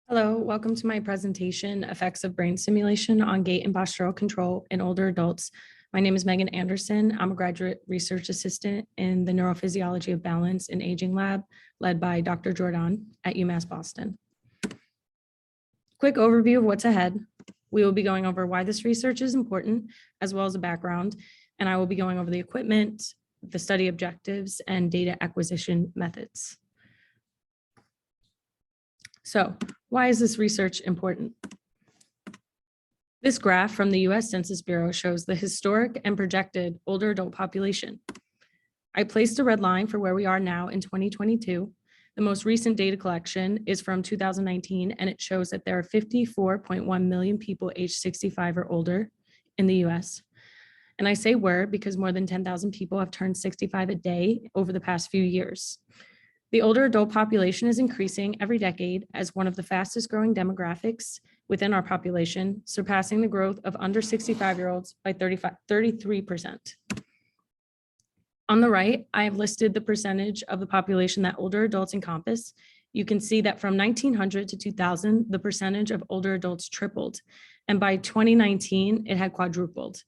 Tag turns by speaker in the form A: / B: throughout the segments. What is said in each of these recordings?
A: Hello, welcome to my presentation, Effects of Brain Stimulation on Gait and Postural Control in Older Adults. My name is Megan Anderson. I'm a graduate research assistant in the Neurophysiology of Balance and Aging Lab, led by Dr. Jordan at UMass Boston. Quick overview of what's ahead. We will be going over why this research is important, as well as a background, and I will be going over the equipment, the study objectives, and data acquisition methods. So, why is this research important? This graph from the US Census Bureau shows the historic and projected older adult population. I placed a red line for where we are now in 2022. The most recent data collection is from 2019, and it shows that there are 54.1 million people aged 65 or older in the US. And I say were because more than 10,000 people have turned 65 a day over the past few years. The older adult population is increasing every decade as one of the fastest growing demographics within our population, surpassing the growth of under 65-year-olds by 33%. On the right, I have listed the percentage of the population that older adults encompass. You can see that from 1900 to 2000, the percentage of older adults tripled, and by 2019, it had quadrupled.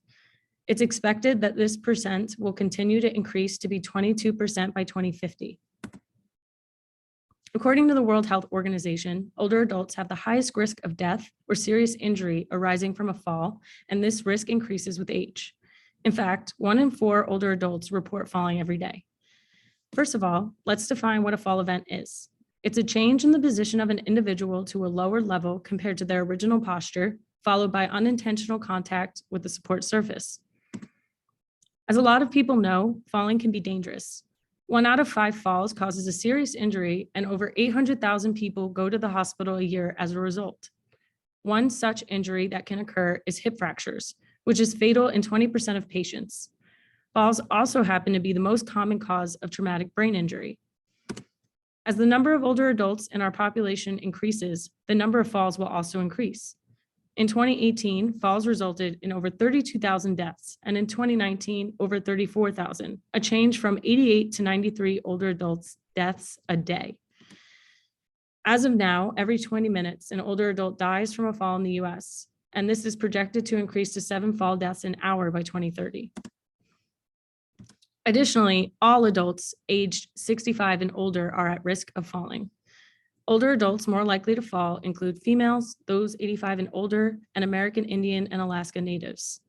A: It's expected that this percent will continue to increase to be 22% by 2050. According to the World Health Organization, older adults have the highest risk of death or serious injury arising from a fall, and this risk increases with age. In fact, 1 in 4 older adults report falling every day. First of all, let's define what a fall event is. It's a change in the position of an individual to a lower level compared to their original posture, followed by unintentional contact with the support surface. As a lot of people know, falling can be dangerous. 1 out of 5 falls causes a serious injury, and over 800,000 people go to the hospital a year as a result. One such injury that can occur is hip fractures, which is fatal in 20% of patients. Falls also happen to be the most common cause of traumatic brain injury. As the number of older adults in our population increases, the number of falls will also increase. In 2018, falls resulted in over 32,000 deaths, and in 2019, over 34,000, a change from 88 to 93 older adults' deaths a day. As of now, every 20 minutes, an older adult dies from a fall in the US, and this is projected to increase to 7 fall deaths an hour by 2030. Additionally, all adults aged 65 and older are at risk of falling. Older adults more likely to fall include females, those 85 and older, and American Indian and Alaska Natives.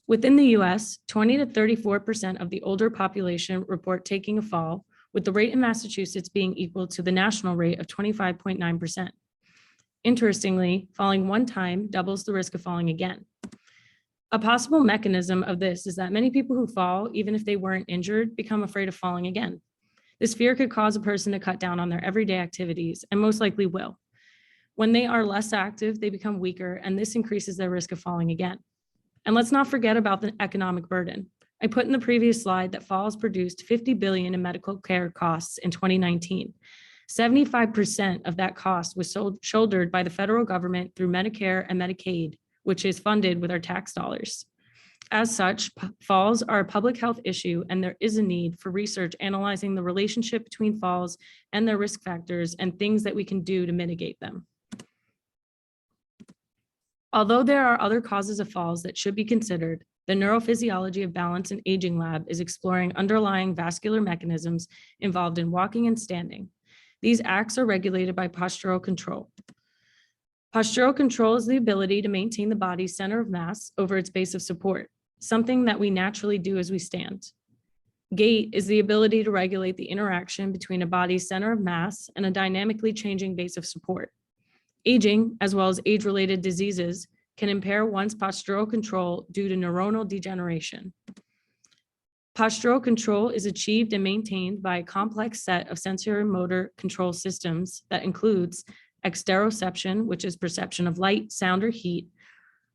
A: Within the US, 20 to 34% of the older population report taking a fall, with the rate in Massachusetts being equal to the national rate of 25.9%. Interestingly, falling one time doubles the risk of falling again. A possible mechanism of this is that many people who fall, even if they weren't injured, become afraid of falling again. This fear could cause a person to cut down on their everyday activities, and most likely will. When they are less active, they become weaker, and this increases their risk of falling again. And let's not forget about the economic burden. I put in the previous slide that falls produced $50 billion in medical care costs in 2019. 75% of that cost was shouldered by the federal government through Medicare and Medicaid, which is funded with our tax dollars. As such, falls are a public health issue, and there is a need for research analyzing the relationship between falls and their risk factors and things that we can do to mitigate them. Although there are other causes of falls that should be considered, the Neurophysiology of Balance and Aging Lab is exploring underlying vascular mechanisms involved in walking and standing. These acts are regulated by postural control. Postural control is the ability to maintain the body's center of mass over its base of support, something that we naturally do as we stand. Gait is the ability to regulate the interaction between a body's center of mass and a dynamically changing base of support. Aging, as well as age-related diseases, can impair one's postural control due to neuronal degeneration. Postural control is achieved and maintained by a complex set of sensory motor control systems that includes exteroception, which is perception of light, sound, or heat,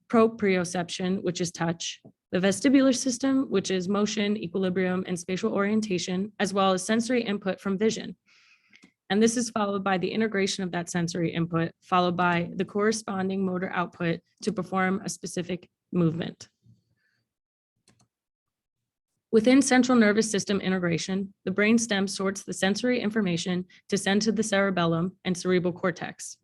A: proprioception, which is touch, the vestibular system, which is motion, equilibrium, and spatial orientation, as well as sensory input from vision. And this is followed by the integration of that sensory input, followed by the corresponding motor output to perform a specific movement. Within central nervous system integration, the brainstem sorts the sensory information to send to the cerebellum and cerebral cortex.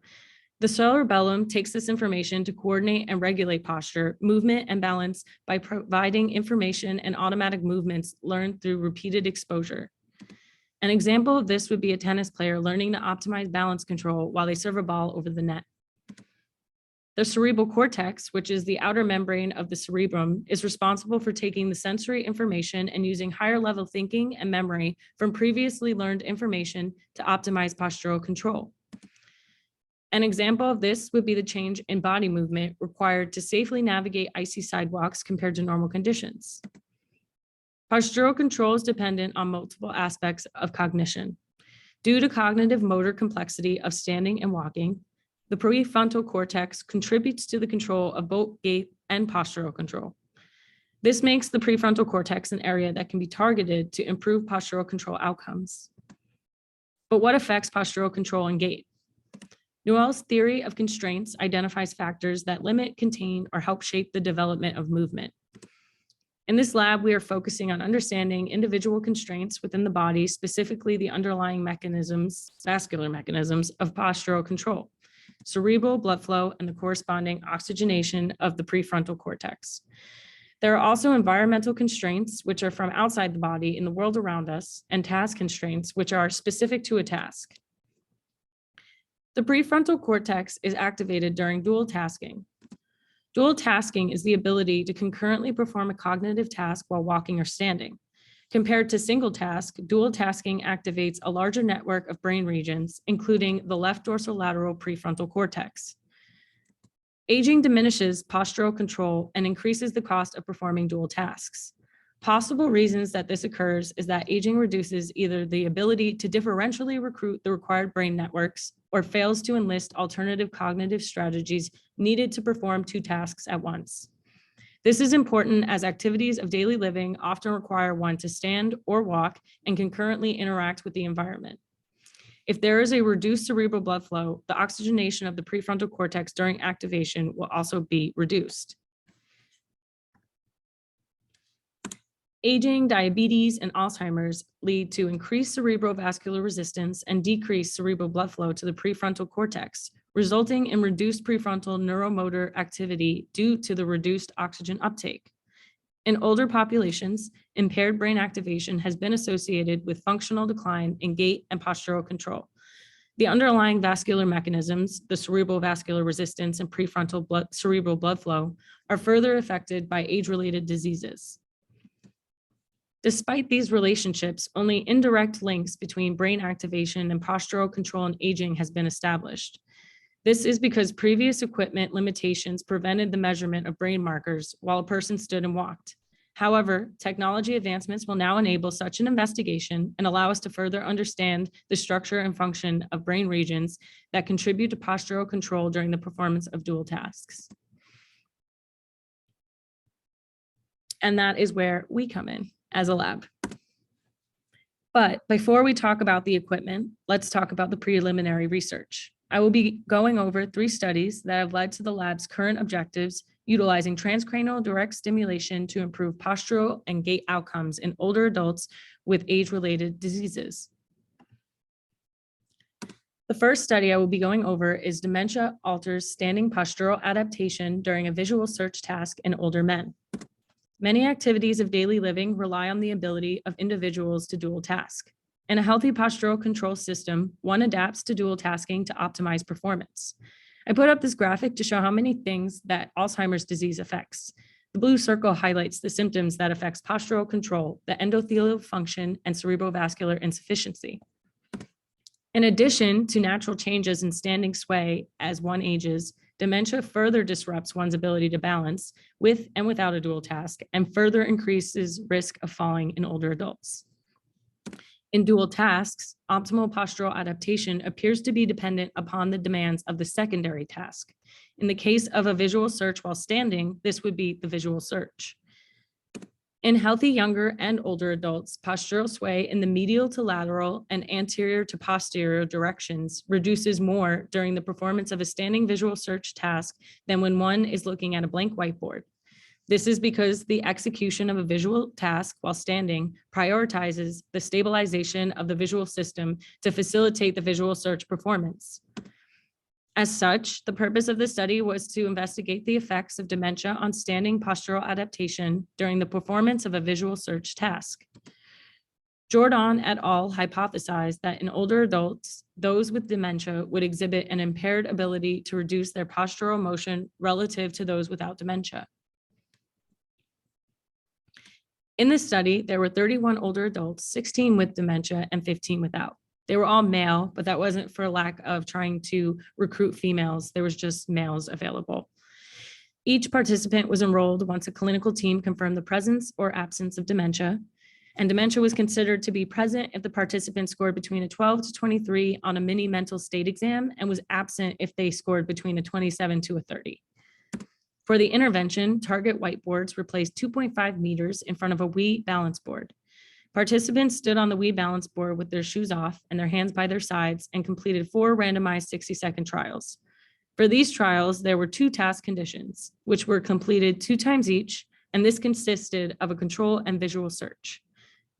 A: The cerebellum takes this information to coordinate and regulate posture, movement, and balance by providing information and automatic movements learned through repeated exposure. An example of this would be a tennis player learning to optimize balance control while they serve a ball over the net. The cerebral cortex, which is the outer membrane of the cerebrum, is responsible for taking the sensory information and using higher level thinking and memory from previously learned information to optimize postural control. An example of this would be the change in body movement required to safely navigate icy sidewalks compared to normal conditions. Postural control is dependent on multiple aspects of cognition. Due to cognitive motor complexity of standing and walking, the prefrontal cortex contributes to the control of both gait and postural control. This makes the prefrontal cortex an area that can be targeted to improve postural control outcomes. But what affects postural control and gait? Newell's theory of constraints identifies factors that limit, contain, or help shape the development of movement. In this lab, we are focusing on understanding individual constraints within the body, specifically the underlying mechanisms, vascular mechanisms of postural control, cerebral blood flow, and the corresponding oxygenation of the prefrontal cortex. There are also environmental constraints, which are from outside the body in the world around us, and task constraints, which are specific to a task. The prefrontal cortex is activated during dual tasking. Dual tasking is the ability to concurrently perform a cognitive task while walking or standing. Compared to single task, dual tasking activates a larger network of brain regions, including the left dorsolateral prefrontal cortex. Aging diminishes postural control and increases the cost of performing dual tasks. Possible reasons that this occurs is that aging reduces either the ability to differentially recruit the required brain networks or fails to enlist alternative cognitive strategies needed to perform two tasks at once. This is important as activities of daily living often require one to stand or walk and concurrently interact with the environment. If there is a reduced cerebral blood flow, the oxygenation of the prefrontal cortex during activation will also be reduced. Aging, diabetes, and Alzheimer's lead to increased cerebral vascular resistance and decreased cerebral blood flow to the prefrontal cortex, resulting in reduced prefrontal neuromotor activity due to the reduced oxygen uptake. In older populations, impaired brain activation has been associated with functional decline in gait and postural control. The underlying vascular mechanisms, the cerebral vascular resistance and prefrontal cerebral blood flow, are further affected by age-related diseases. Despite these relationships, only indirect links between brain activation and postural control and aging has been established. This is because previous equipment limitations prevented the measurement of brain markers while a person stood and walked. However, technology advancements will now enable such an investigation and allow us to further understand the structure and function of brain regions that contribute to postural control during the performance of dual tasks. And that is where we come in as a lab. But before we talk about the equipment, let's talk about the preliminary research. I will be going over 3 studies that have led to the lab's current objectives, utilizing transcranial direct stimulation to improve postural and gait outcomes in older adults with age-related diseases. The first study I will be going over is dementia alters standing postural adaptation during a visual search task in older men. Many activities of daily living rely on the ability of individuals to dual task. In a healthy postural control system, one adapts to dual tasking to optimize performance. I put up this graphic to show how many things that Alzheimer's disease affects. The blue circle highlights the symptoms that affects postural control, the endothelial function, and cerebrovascular insufficiency. In addition to natural changes in standing sway as one ages, dementia further disrupts one's ability to balance with and without a dual task and further increases risk of falling in older adults. In dual tasks, optimal postural adaptation appears to be dependent upon the demands of the secondary task. In the case of a visual search while standing, this would be the visual search. In healthy younger and older adults, postural sway in the medial to lateral and anterior to posterior directions reduces more during the performance of a standing visual search task than when one is looking at a blank whiteboard. This is because the execution of a visual task while standing prioritizes the stabilization of the visual system to facilitate the visual search performance. As such, the purpose of the study was to investigate the effects of dementia on standing postural adaptation during the performance of a visual search task. Jordan et al. Hypothesized that in older adults, those with dementia would exhibit an impaired ability to reduce their postural motion relative to those without dementia. In this study, there were 31 older adults, 16 with dementia and 15 without. They were all male, but that wasn't for lack of trying to recruit females. There was just males available. Each participant was enrolled once a clinical team confirmed the presence or absence of dementia, and dementia was considered to be present if the participant scored between a 12 to 23 on a mini mental state exam and was absent if they scored between a 27 to a 30. For the intervention, target whiteboards replaced 2.5 meters in front of a Wii balance board. Participants stood on the Wii balance board with their shoes off and their hands by their sides and completed 4 randomized 60-second trials. For these trials, there were 2 task conditions, which were completed 2 times each, and this consisted of a control and visual search.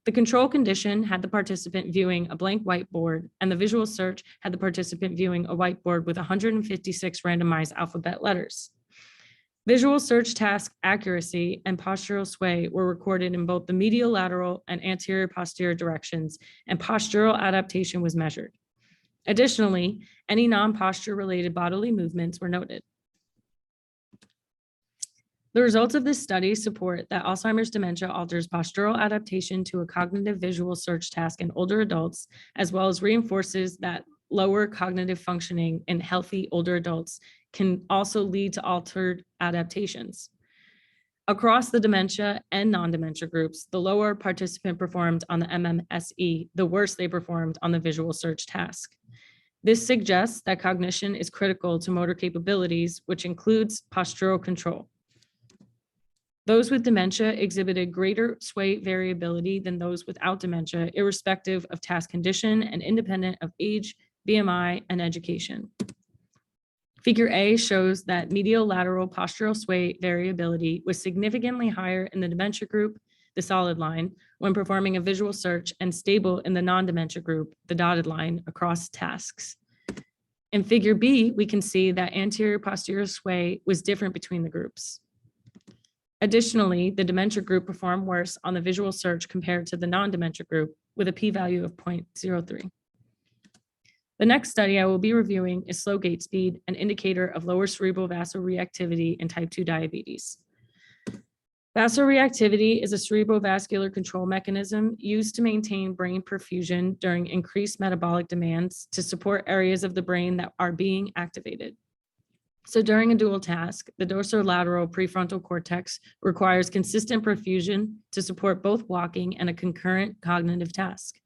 A: The control condition had the participant viewing a blank whiteboard, and the visual search had the participant viewing a whiteboard with 156 randomized alphabet letters. Visual search task accuracy and postural sway were recorded in both the medial lateral and anterior posterior directions, and postural adaptation was measured. Additionally, any non-posture related bodily movements were noted. The results of this study support that Alzheimer's dementia alters postural adaptation to a cognitive visual search task in older adults, as well as reinforces that lower cognitive functioning in healthy older adults can also lead to altered adaptations. Across the dementia and non-dementia groups, the lower participant performed on the MMSE, the worse they performed on the visual search task. This suggests that cognition is critical to motor capabilities, which includes postural control. Those with dementia exhibited greater sway variability than those without dementia, irrespective of task condition and independent of age, BMI, and education. Figure A shows that medial lateral postural sway variability was significantly higher in the dementia group, the solid line, when performing a visual search, and stable in the non-dementia group, the dotted line, across tasks. In figure B, we can see that anterior posterior sway was different between the groups. Additionally, the dementia group performed worse on the visual search compared to the non-dementia group, with a p-value of 0.03. The next study I will be reviewing is slow gait speed, an indicator of lower cerebral vasoreactivity in type 2 diabetes. Vasoreactivity is a cerebrovascular control mechanism used to maintain brain perfusion during increased metabolic demands to support areas of the brain that are being activated. So during a dual task, the dorsolateral prefrontal cortex requires consistent perfusion to support both walking and a concurrent cognitive task.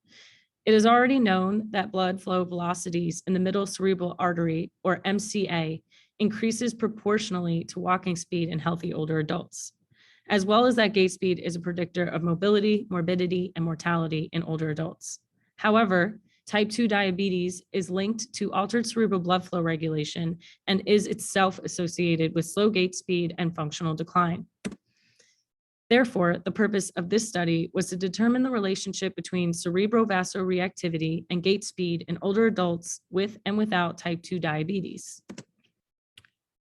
A: It is already known that blood flow velocities in the middle cerebral artery, or MCA, increases proportionally to walking speed in healthy older adults, as well as that gait speed is a predictor of mobility, morbidity, and mortality in older adults. However, type 2 diabetes is linked to altered cerebral blood flow regulation and is itself associated with slow gait speed and functional decline. Therefore, the purpose of this study was to determine the relationship between cerebral vasoreactivity and gait speed in older adults with and without type 2 diabetes.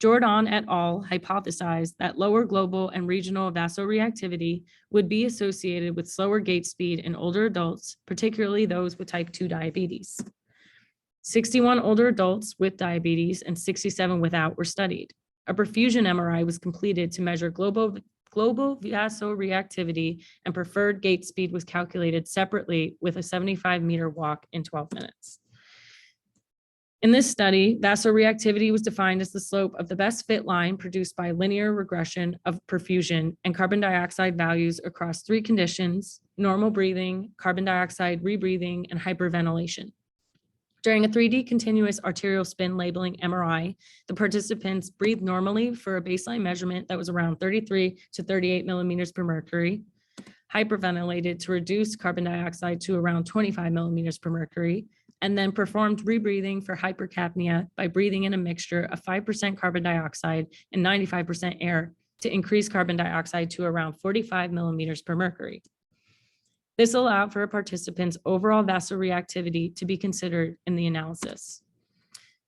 A: Jordan et al. Hypothesized that lower global and regional vasoreactivity would be associated with slower gait speed in older adults, particularly those with type 2 diabetes. 61 older adults with diabetes and 67 without were studied. A perfusion MRI was completed to measure global vasoreactivity, and preferred gait speed was calculated separately with a 75-meter walk in 12 minutes. In this study, vasoreactivity was defined as the slope of the best fit line produced by linear regression of perfusion and carbon dioxide values across 3 conditions: normal breathing, carbon dioxide rebreathing, and hyperventilation. During a 3D continuous arterial spin labeling MRI, the participants breathed normally for a baseline measurement that was around 33 to 38 millimeters per mercury, hyperventilated to reduce carbon dioxide to around 25 millimeters per mercury, and then performed rebreathing for hypercapnia by breathing in a mixture of 5% carbon dioxide and 95% air to increase carbon dioxide to around 45 millimeters per mercury. This allowed for a participant's overall vasoreactivity to be considered in the analysis.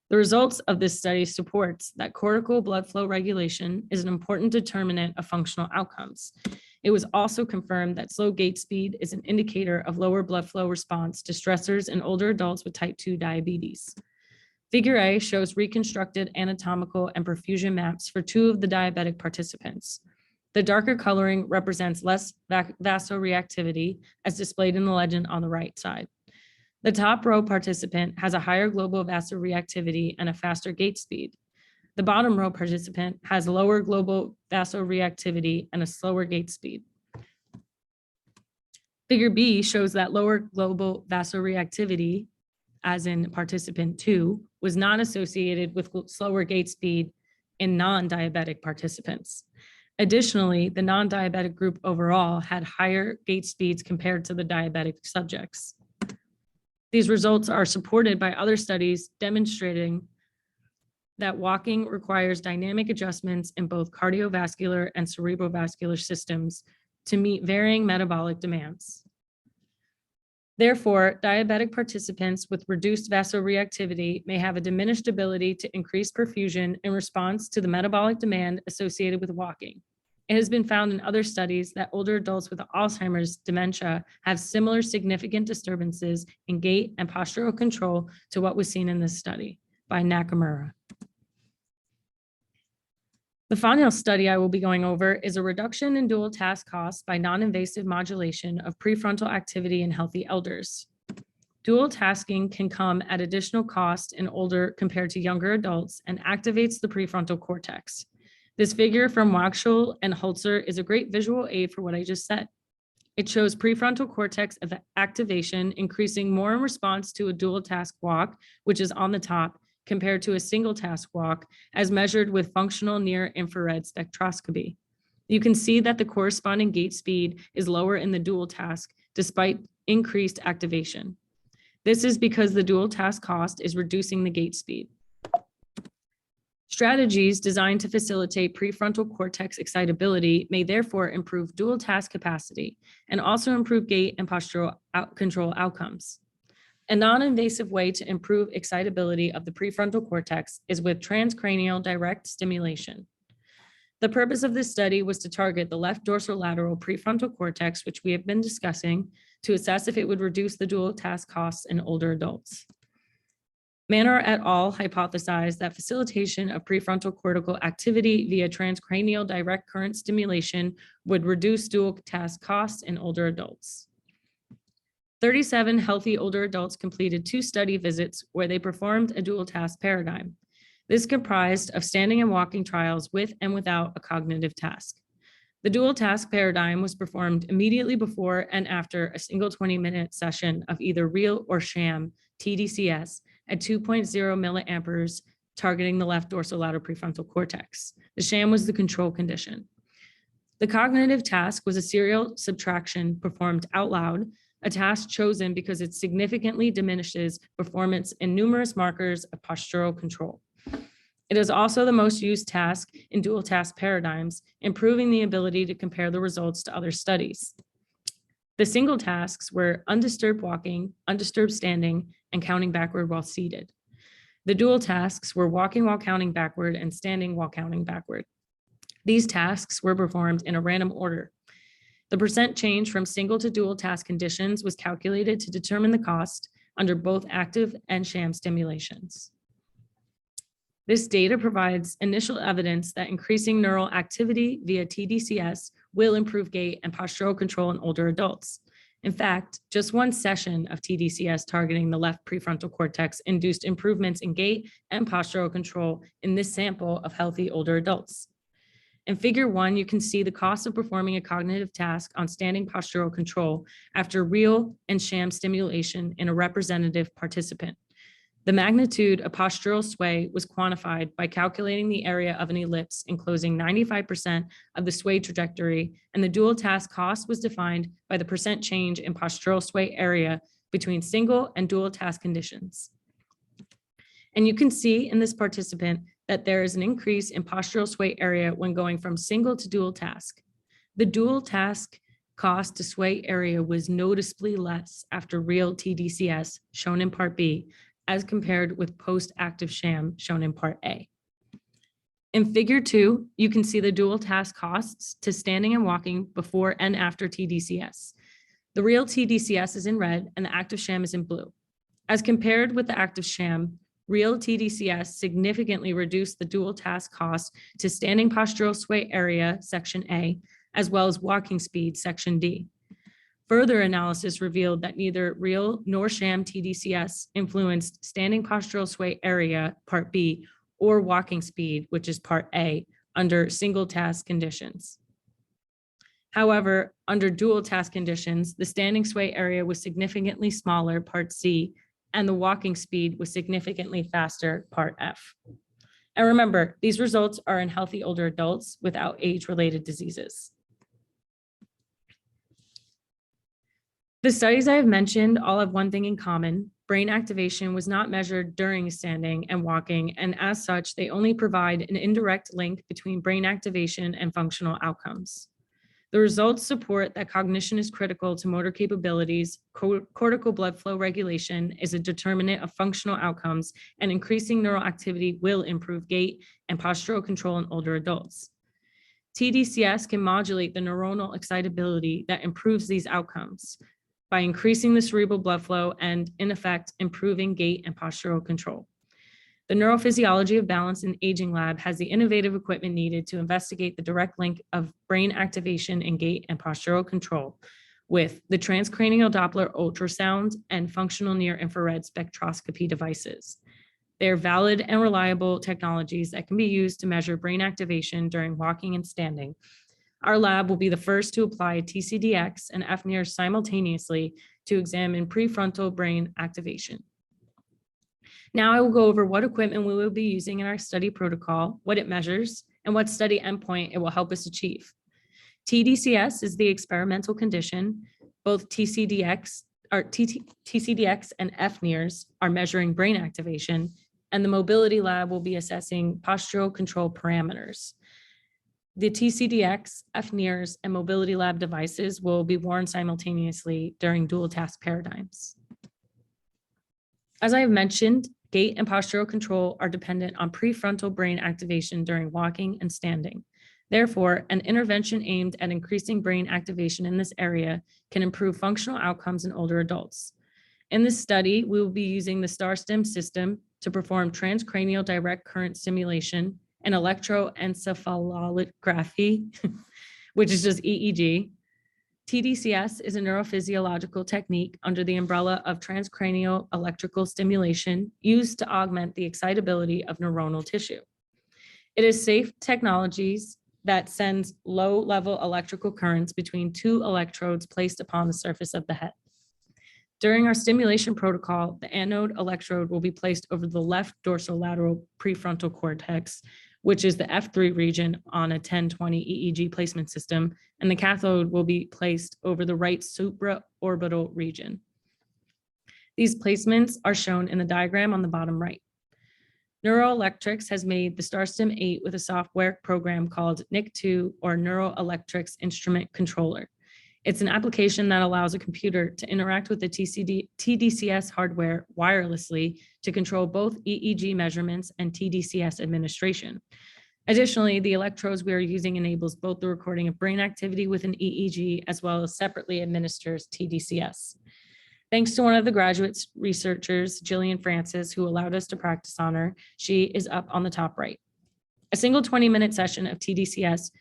A: The results of this study supports that cortical blood flow regulation is an important determinant of functional outcomes. It was also confirmed that slow gait speed is an indicator of lower blood flow response to stressors in older adults with type 2 diabetes. Figure A shows reconstructed anatomical and perfusion maps for 2 of the diabetic participants. The darker coloring represents less vasoreactivity, as displayed in the legend on the right side. The top row participant has a higher global vasoreactivity and a faster gait speed. The bottom row participant has lower global vasoreactivity and a slower gait speed. Figure B shows that lower global vasoreactivity, as in participant 2, was not associated with slower gait speed in non-diabetic participants. Additionally, the non-diabetic group overall had higher gait speeds compared to the diabetic subjects. These results are supported by other studies demonstrating that walking requires dynamic adjustments in both cardiovascular and cerebrovascular systems to meet varying metabolic demands. Therefore, diabetic participants with reduced vasoreactivity may have a diminished ability to increase perfusion in response to the metabolic demand associated with walking. It has been found in other studies that older adults with Alzheimer's dementia have similar significant disturbances in gait and postural control to what was seen in this study by Nakamura. The final study I will be going over is a reduction in dual task costs by non-invasive modulation of prefrontal activity in healthy elders. Dual tasking can come at additional cost in older compared to younger adults and activates the prefrontal cortex. This figure from Waxel and Holzer is a great visual aid for what I just said. It shows prefrontal cortex activation increasing more in response to a dual task walk, which is on the top, compared to a single task walk as measured with functional near infrared spectroscopy. You can see that the corresponding gait speed is lower in the dual task despite increased activation. This is because the dual task cost is reducing the gait speed. Strategies designed to facilitate prefrontal cortex excitability may therefore improve dual task capacity and also improve gait and postural control outcomes. A non-invasive way to improve excitability of the prefrontal cortex is with transcranial direct stimulation. The purpose of this study was to target the left dorsolateral prefrontal cortex, which we have been discussing, to assess if it would reduce the dual task costs in older adults. Manor et al. Hypothesized that facilitation of prefrontal cortical activity via transcranial direct current stimulation would reduce dual task costs in older adults. 37 healthy older adults completed 2 study visits where they performed a dual task paradigm. This comprised of standing and walking trials with and without a cognitive task. The dual task paradigm was performed immediately before and after a single 20-minute session of either real or sham TDCS at 2.0 milliamperes targeting the left dorsolateral prefrontal cortex. The sham was the control condition. The cognitive task was a serial subtraction performed out loud, a task chosen because it significantly diminishes performance in numerous markers of postural control. It is also the most used task in dual task paradigms, improving the ability to compare the results to other studies. The single tasks were undisturbed walking, undisturbed standing, and counting backward while seated. The dual tasks were walking while counting backward and standing while counting backward. These tasks were performed in a random order. The percent change from single to dual task conditions was calculated to determine the cost under both active and sham stimulations. This data provides initial evidence that increasing neural activity via TDCS will improve gait and postural control in older adults. In fact, just one session of TDCS targeting the left prefrontal cortex induced improvements in gait and postural control in this sample of healthy older adults. In figure 1, you can see the cost of performing a cognitive task on standing postural control after real and sham stimulation in a representative participant. The magnitude of postural sway was quantified by calculating the area of an ellipse enclosing 95% of the sway trajectory, and the dual task cost was defined by the percent change in postural sway area between single and dual task conditions. And you can see in this participant that there is an increase in postural sway area when going from single to dual task. The dual task cost to sway area was noticeably less after real TDCS, shown in part B, as compared with post-active sham shown in Part A. In Figure 2, you can see the dual task costs to standing and walking before and after TDCS. The real TDCS is in red and the active sham is in blue. As compared with the active sham, real TDCS significantly reduced the dual task cost to standing postural sway area, Section A, as well as walking speed, Section D. Further analysis revealed that neither real nor sham TDCS influenced standing postural sway area, Part B, or walking speed, which is Part A, under single task conditions. However, under dual task conditions, the standing sway area was significantly smaller, Part C, and the walking speed was significantly faster, Part F. And remember, these results are in healthy older adults without age-related diseases. The studies I have mentioned all have one thing in common. Brain activation was not measured during standing and walking, and as such, they only provide an indirect link between brain activation and functional outcomes. The results support that cognition is critical to motor capabilities, cortical blood flow regulation is a determinant of functional outcomes, and increasing neural activity will improve gait and postural control in older adults. TDCS can modulate the neuronal excitability that improves these outcomes by increasing the cerebral blood flow and, in effect, improving gait and postural control. The Neurophysiology of Balance and Aging Lab has the innovative equipment needed to investigate the direct link of brain activation and gait and postural control with the transcranial Doppler ultrasound and functional near-infrared spectroscopy devices. They are valid and reliable technologies that can be used to measure brain activation during walking and standing. Our lab will be the first to apply TCDX and FNIRS simultaneously to examine prefrontal brain activation. Now I will go over what equipment we will be using in our study protocol, what it measures, and what study endpoint it will help us achieve. TDCS is the experimental condition. Both TCDX and FNIRS are measuring brain activation, and the mobility lab will be assessing postural control parameters. The TCDX, FNIRS, and mobility lab devices will be worn simultaneously during dual task paradigms. As I have mentioned, gait and postural control are dependent on prefrontal brain activation during walking and standing. Therefore, an intervention aimed at increasing brain activation in this area can improve functional outcomes in older adults. In this study, we will be using the StarStim system to perform transcranial direct current stimulation and electroencephalography, which is just EEG. TDCS is a neurophysiological technique under the umbrella of transcranial electrical stimulation used to augment the excitability of neuronal tissue. It is safe technologies that sends low-level electrical currents between two electrodes placed upon the surface of the head. During our stimulation protocol, the anode electrode will be placed over the left dorsolateral prefrontal cortex, which is the F3 region on a 1020 EEG placement system, and the cathode will be placed over the right supraorbital region. These placements are shown in the diagram on the bottom right. Neuroelectrics has made the StarStim 8 with a software program called NIC2 or Neuroelectrics Instrument Controller. It's an application that allows a computer to interact with the TDCS hardware wirelessly to control both EEG measurements and TDCS administration. Additionally, the electrodes we are using enables both the recording of brain activity with an EEG as well as separately administers TDCS. Thanks to one of the graduate researchers, Jillian Francis, who allowed us to practice on her, she is up on the top right. A single 20-minute session of TDCS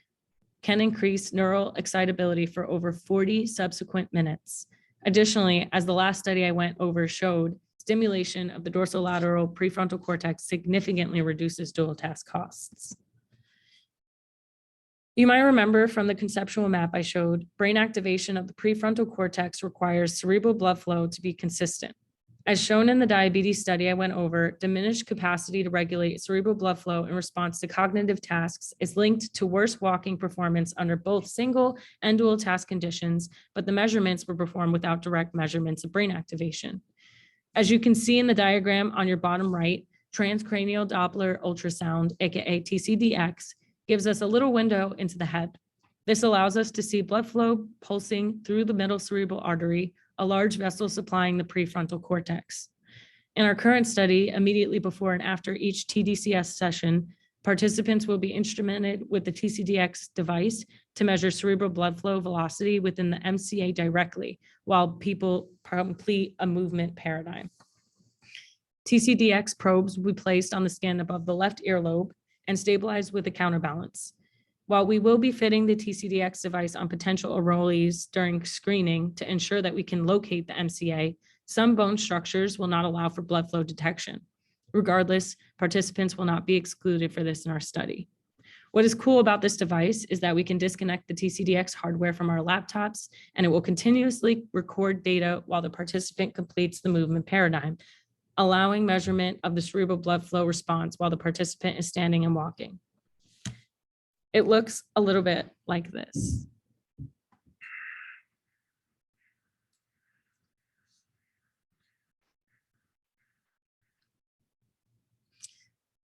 A: can increase neural excitability for over 40 subsequent minutes. Additionally, as the last study I went over showed, stimulation of the dorsolateral prefrontal cortex significantly reduces dual task costs. You might remember from the conceptual map I showed, brain activation of the prefrontal cortex requires cerebral blood flow to be consistent. As shown in the diabetes study I went over, diminished capacity to regulate cerebral blood flow in response to cognitive tasks is linked to worse walking performance under both single and dual task conditions, but the measurements were performed without direct measurements of brain activation. As you can see in the diagram on your bottom right, transcranial Doppler ultrasound, aka TCDX, gives us a little window into the head. This allows us to see blood flow pulsing through the middle cerebral artery, a large vessel supplying the prefrontal cortex. In our current study, immediately before and after each TDCS session, participants will be instrumented with the TCDX device to measure cerebral blood flow velocity within the MCA directly while people complete a movement paradigm. TCDX probes will be placed on the skin above the left earlobe and stabilized with a counterbalance. While we will be fitting the TCDX device on potential enrollees during screening to ensure that we can locate the MCA, some bone structures will not allow for blood flow detection. Regardless, participants will not be excluded for this in our study. What is cool about this device is that we can disconnect the TCDX hardware from our laptops, and it will continuously record data while the participant completes the movement paradigm, allowing measurement of the cerebral blood flow response while the participant is standing and walking. It looks a little bit like this.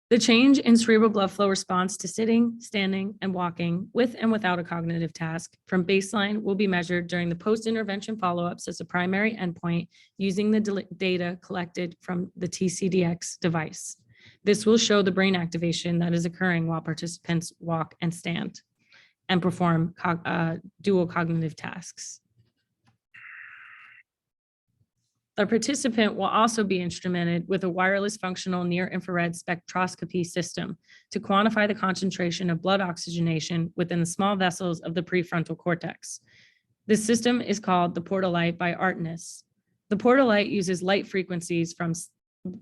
A: The change in cerebral blood flow response to sitting, standing, and walking with and without a cognitive task from baseline will be measured during the post-intervention follow-ups as a primary endpoint using the data collected from the TCDX device. This will show the brain activation that is occurring while participants walk and stand and perform dual cognitive tasks. The participant will also be instrumented with a wireless functional near-infrared spectroscopy system to quantify the concentration of blood oxygenation within the small vessels of the prefrontal cortex. This system is called the Portalite by Artenis. The Portalite uses light frequencies from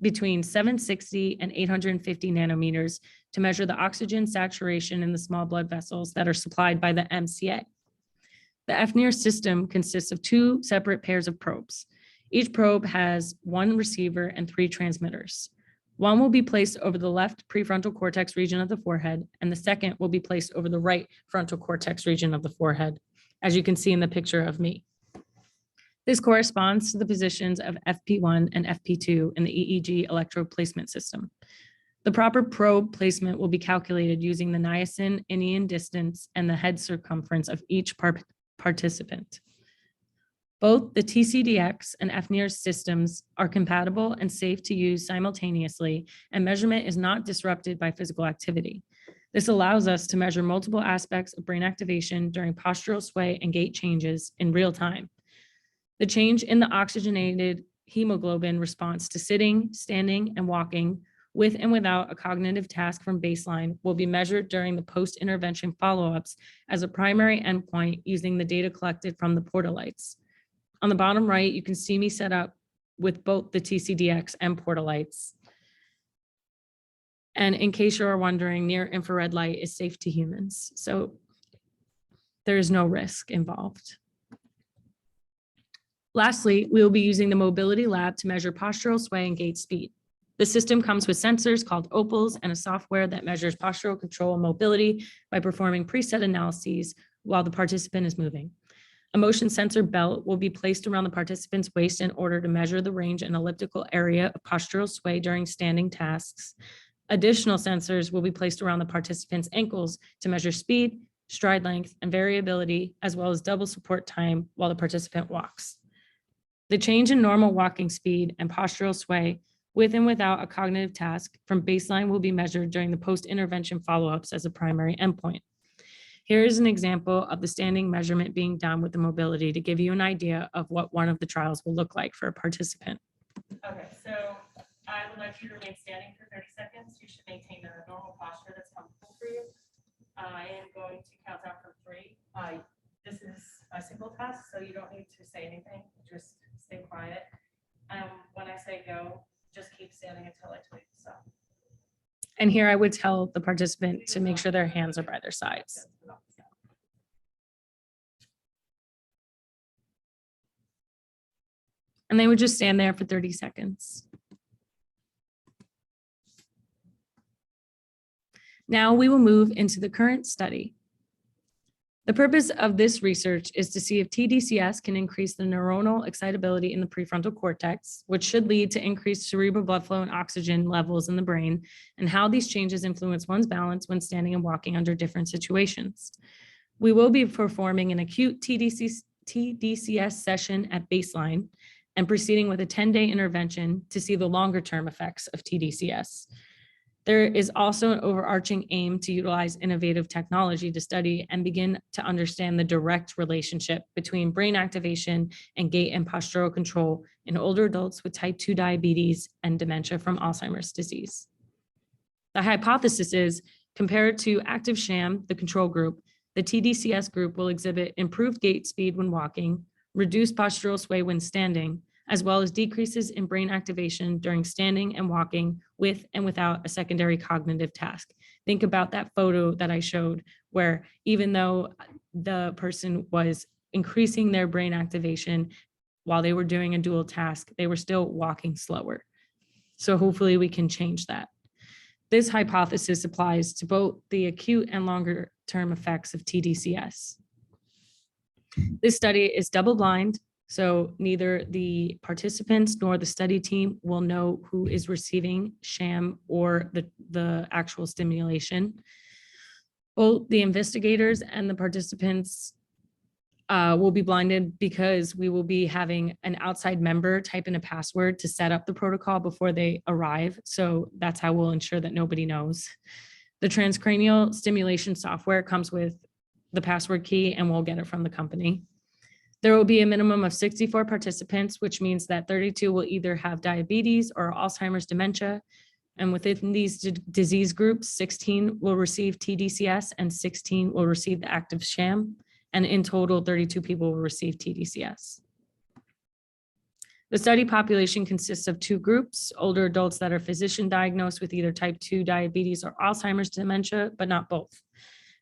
A: between 760 and 850 nanometers to measure the oxygen saturation in the small blood vessels that are supplied by the MCA. The FNIR system consists of two separate pairs of probes. Each probe has one receiver and three transmitters. One will be placed over the left prefrontal cortex region of the forehead, and the second will be placed over the right frontal cortex region of the forehead, as you can see in the picture of me. This corresponds to the positions of FP1 and FP2 in the EEG electrode placement system. The proper probe placement will be calculated using the niacin-inion distance and the head circumference of each participant. Both the TCDX and FNIR systems are compatible and safe to use simultaneously, and measurement is not disrupted by physical activity. This allows us to measure multiple aspects of brain activation during postural sway and gait changes in real time. The change in the oxygenated hemoglobin response to sitting, standing, and walking with and without a cognitive task from baseline will be measured during the post-intervention follow-ups as a primary endpoint using the data collected from the Portalites. On the bottom right, you can see me set up with both the TCDX and Portalites. And in case you're wondering, near infrared light is safe to humans, so there is no risk involved. Lastly, we will be using the mobility lab to measure postural sway and gait speed. The system comes with sensors called opals and a software that measures postural control and mobility by performing preset analyses while the participant is moving. A motion sensor belt will be placed around the participant's waist in order to measure the range and elliptical area of postural sway during standing tasks. Additional sensors will be placed around the participant's ankles to measure speed, stride length, and variability, as well as double support time while the participant walks. The change in normal walking speed and postural sway with and without a cognitive task from baseline will be measured during the post-intervention follow-ups as a primary endpoint. Here is an example of the standing measurement being done with the mobility to give you an idea of what one of the trials will look like for a participant. Okay, so I would like you to remain standing for 30 seconds. You should maintain a normal posture that's comfortable for you. I am going to count down from 3. This is a simple task, so you don't need to say anything. Just stay quiet. When I say go, just keep standing until I tell you to stop. And here I would tell the participant to make sure their hands are by their sides. And they would just stand there for 30 seconds. Now we will move into the current study. The purpose of this research is to see if TDCS can increase the neuronal excitability in the prefrontal cortex, which should lead to increased cerebral blood flow and oxygen levels in the brain, and how these changes influence one's balance when standing and walking under different situations. We will be performing an acute TDCS session at baseline, and proceeding with a 10-day intervention to see the longer-term effects of TDCS. There is also an overarching aim to utilize innovative technology to study and begin to understand the direct relationship between brain activation and gait and postural control in older adults with type 2 diabetes and dementia from Alzheimer's disease. The hypothesis is, compared to active sham, the control group, the TDCS group will exhibit improved gait speed when walking, reduced postural sway when standing, as well as decreases in brain activation during standing and walking with and without a secondary cognitive task. Think about that photo that I showed where even though the person was increasing their brain activation while they were doing a dual task, they were still walking slower. So hopefully we can change that. This hypothesis applies to both the acute and longer term effects of TDCS. This study is double-blind, so neither the participants nor the study team will know who is receiving sham or the actual stimulation. Both the investigators and the participants will be blinded because we will be having an outside member type in a password to set up the protocol before they arrive. So that's how we'll ensure that nobody knows. The transcranial stimulation software comes with the password key and we'll get it from the company. There will be a minimum of 64 participants, which means that 32 will either have diabetes or Alzheimer's dementia. And within these disease groups, 16 will receive TDCS and 16 will receive the active sham. And in total, 32 people will receive TDCS. The study population consists of two groups: older adults that are physician diagnosed with either type 2 diabetes or Alzheimer's dementia, but not both.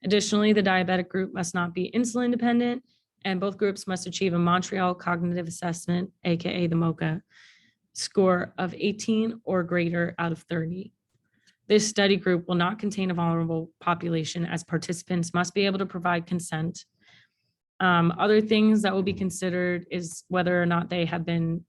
A: Additionally, the diabetic group must not be insulin dependent, and both groups must achieve a Montreal Cognitive Assessment, aka the MoCA, score of 18 or greater out of 30. This study group will not contain a vulnerable population, as participants must be able to provide consent. Other things that will be considered is whether or not they have been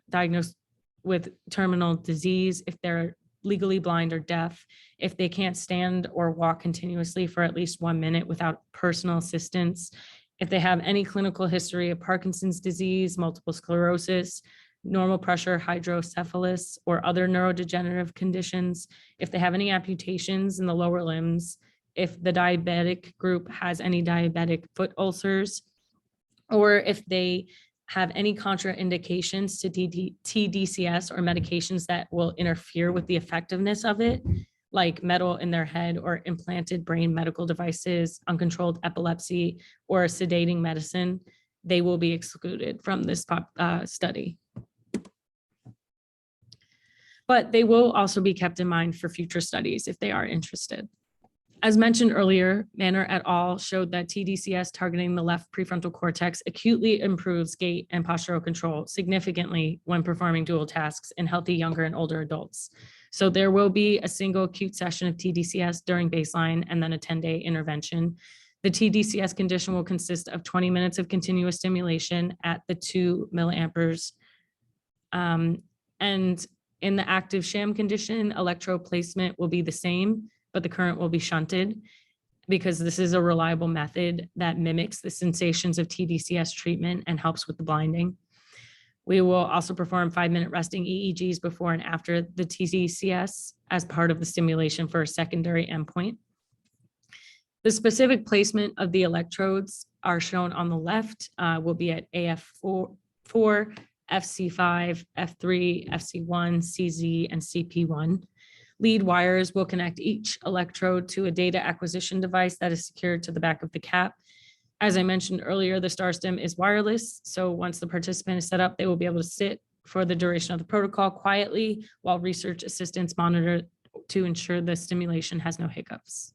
A: diagnosed with terminal disease, if they're legally blind or deaf, if they can't stand or walk continuously for at least 1 minute without personal assistance, if they have any clinical history of Parkinson's disease, multiple sclerosis, normal pressure hydrocephalus, or other neurodegenerative conditions, if they have any amputations in the lower limbs, if the diabetic group has any diabetic foot ulcers, or if they have any contraindications to TDCS or medications that will interfere with the effectiveness of it, like metal in their head or implanted brain medical devices, uncontrolled epilepsy, or sedating medicine, they will be excluded from this study. But they will also be kept in mind for future studies if they are interested. As mentioned earlier, Manner et al. Showed that TDCS targeting the left prefrontal cortex acutely improves gait and postural control significantly when performing dual tasks in healthy younger and older adults. So there will be a single acute session of TDCS during baseline and then a 10-day intervention. The TDCS condition will consist of 20 minutes of continuous stimulation at the 2 milliamperes. And in the active sham condition, electrode placement will be the same, but the current will be shunted because this is a reliable method that mimics the sensations of TDCS treatment and helps with the blinding. We will also perform 5-minute resting EEGs before and after the TDCS as part of the stimulation for a secondary endpoint. The specific placement of the electrodes are shown on the left, will be at AF4, FC5, F3, FC1, CZ, and CP1. Lead wires will connect each electrode to a data acquisition device that is secured to the back of the cap. As I mentioned earlier, the StarStim is wireless. So once the participant is set up, they will be able to sit for the duration of the protocol quietly while research assistants monitor to ensure the stimulation has no hiccups.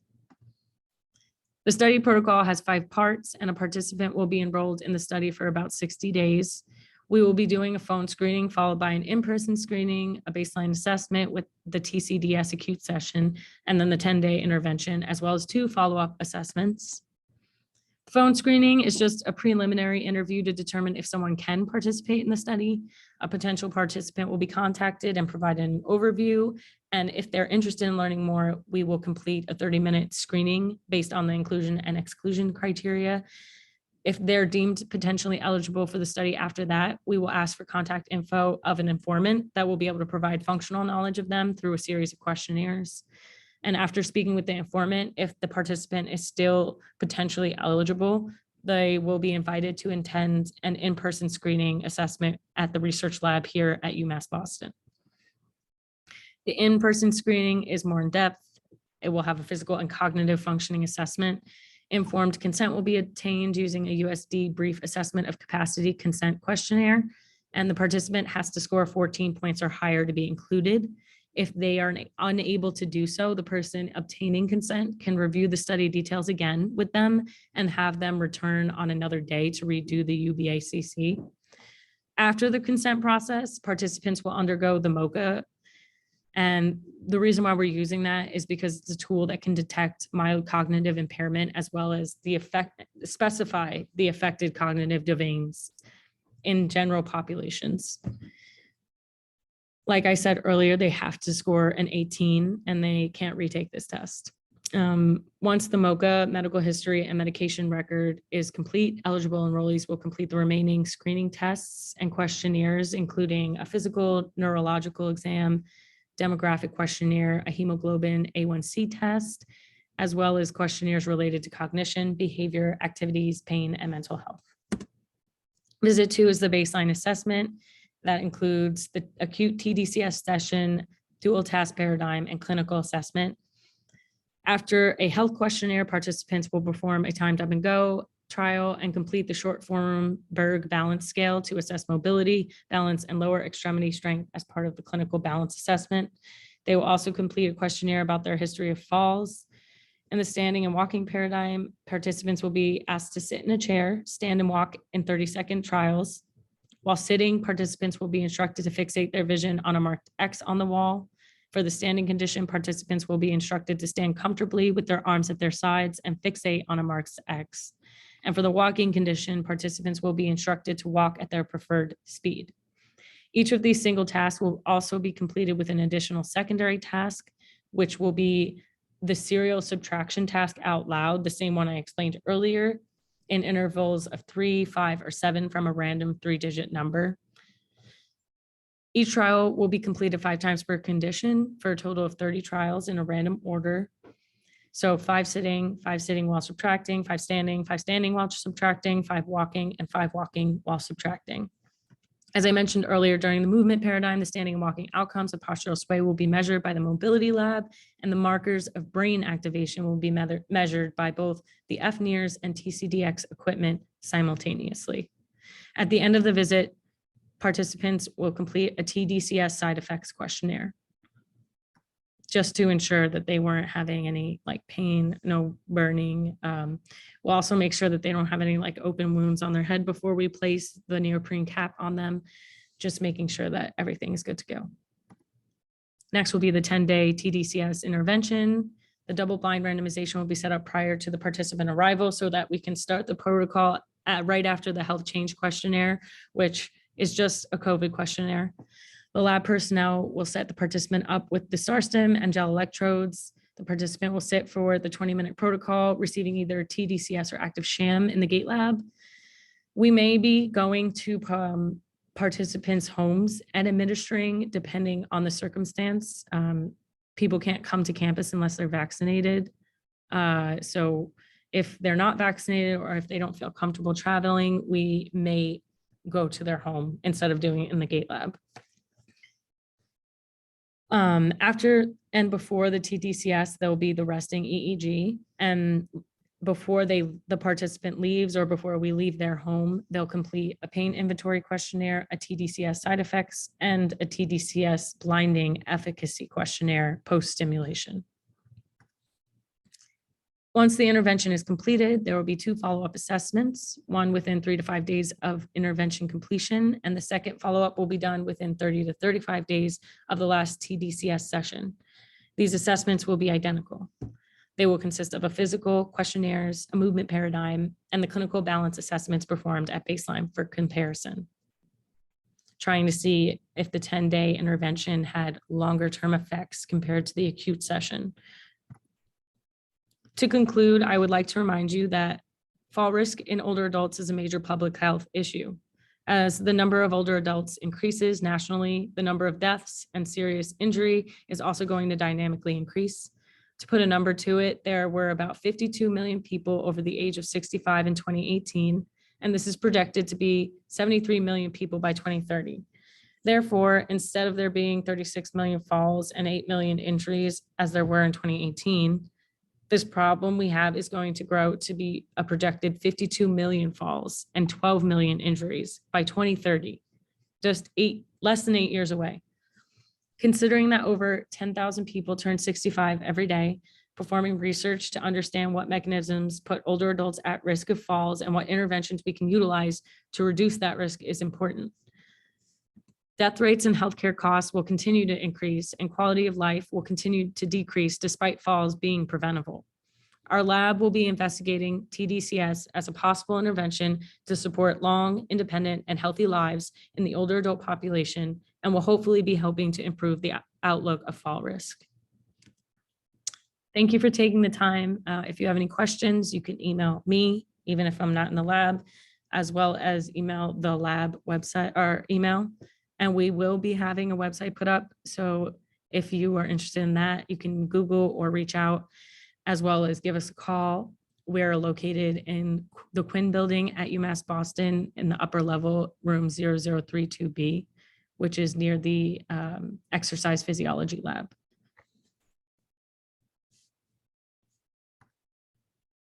A: The study protocol has 5 parts, and a participant will be enrolled in the study for about 60 days. We will be doing a phone screening followed by an in-person screening, a baseline assessment with the TCDS acute session, and then the 10-day intervention, as well as 2 follow-up assessments. Phone screening is just a preliminary interview to determine if someone can participate in the study. A potential participant will be contacted and provide an overview. And if they're interested in learning more, we will complete a 30-minute screening based on the inclusion and exclusion criteria. If they're deemed potentially eligible for the study after that, we will ask for contact info of an informant that will be able to provide functional knowledge of them through a series of questionnaires. And after speaking with the informant, if the participant is still potentially eligible, they will be invited to attend an in-person screening assessment at the research lab here at UMass Boston. The in-person screening is more in-depth. It will have a physical and cognitive functioning assessment. Informed consent will be obtained using a USD brief assessment of capacity consent questionnaire, and the participant has to score 14 points or higher to be included. If they are unable to do so, the person obtaining consent can review the study details again with them and have them return on another day to redo the UBACC. After the consent process, participants will undergo the MOCA. And the reason why we're using that is because it's a tool that can detect mild cognitive impairment as well as specify the affected cognitive domains in general populations. Like I said earlier, they have to score an 18 and they can't retake this test. Once the MOCA medical history and medication record is complete, eligible enrollees will complete the remaining screening tests and questionnaires, including a physical neurological exam, demographic questionnaire, a hemoglobin A1C test, as well as questionnaires related to cognition, behavior, activities, pain, and mental health. Visit 2 is the baseline assessment. That includes the acute TDCS session, dual task paradigm, and clinical assessment. After a health questionnaire, participants will perform a timed up and go trial and complete the short form Berg balance scale to assess mobility, balance, and lower extremity strength as part of the clinical balance assessment. They will also complete a questionnaire about their history of falls. In the standing and walking paradigm, participants will be asked to sit in a chair, stand and walk in 30-second trials. While sitting, participants will be instructed to fixate their vision on a marked X on the wall. For the standing condition, participants will be instructed to stand comfortably with their arms at their sides and fixate on a marked X. And for the walking condition, participants will be instructed to walk at their preferred speed. Each of these single tasks will also be completed with an additional secondary task, which will be the serial subtraction task out loud, the same one I explained earlier, in intervals of 3, 5, or 7 from a random 3-digit number. Each trial will be completed 5 times per condition for a total of 30 trials in a random order. So 5 sitting while subtracting, 5 standing while subtracting, 5 walking, and 5 walking while subtracting. As I mentioned earlier, during the movement paradigm, the standing and walking outcomes of postural sway will be measured by the mobility lab, and the markers of brain activation will be measured by both the FNIRS and TCDX equipment simultaneously. At the end of the visit, participants will complete a TDCS side effects questionnaire, just to ensure that they weren't having any pain, no burning. We'll also make sure that they don't have any open wounds on their head before we place the neoprene cap on them, just making sure that everything is good to go. Next will be the 10-day TDCS intervention. The double-blind randomization will be set up prior to the participant arrival so that we can start the protocol right after the health change questionnaire, which is just a COVID questionnaire. The lab personnel will set the participant up with the SAR stim and gel electrodes. The participant will sit for the 20-minute protocol, receiving either TDCS or active sham in the gate lab. We may be going to participants' homes and administering, depending on the circumstance. People can't come to campus unless they're vaccinated. So if they're not vaccinated or if they don't feel comfortable traveling, we may go to their home instead of doing it in the gate lab. After and before the TDCS, there will be the resting EEG, and before the participant leaves or before we leave their home, they'll complete a pain inventory questionnaire, a TDCS side effects, and a TDCS blinding efficacy questionnaire post-stimulation. Once the intervention is completed, there will be 2 follow-up assessments, one within 3 to 5 days of intervention completion, and the second follow-up will be done within 30 to 35 days of the last TDCS session. These assessments will be identical. They will consist of a physical, questionnaires, a movement paradigm, and the clinical balance assessments performed at baseline for comparison, trying to see if the 10-day intervention had longer-term effects compared to the acute session. To conclude, I would like to remind you that Fall risk in older adults is a major public health issue. As the number of older adults increases nationally, the number of deaths and serious injury is also going to dynamically increase. To put a number to it, there were about 52 million people over the age of 65 in 2018, and this is projected to be 73 million people by 2030. Therefore, instead of there being 36 million falls and 8 million injuries as there were in 2018, this problem we have is going to grow to be a projected 52 million falls and 12 million injuries by 2030, just less than 8 years away. Considering that over 10,000 people turn 65 every day, performing research to understand what mechanisms put older adults at risk of falls and what interventions we can utilize to reduce that risk is important. Death rates and healthcare costs will continue to increase, and quality of life will continue to decrease despite falls being preventable. Our lab will be investigating TDCS as a possible intervention to support long, independent, and healthy lives in the older adult population, and will hopefully be helping to improve the outlook of fall risk. Thank you for taking the time. If you have any questions, you can email me, even if I'm not in the lab, as well as email the lab website or email. And we will be having a website put up. So if you are interested in that, you can Google or reach out, as well as give us a call. We're located in the Quinn building at UMass Boston in the upper level, room 0032B, which is near the exercise physiology lab.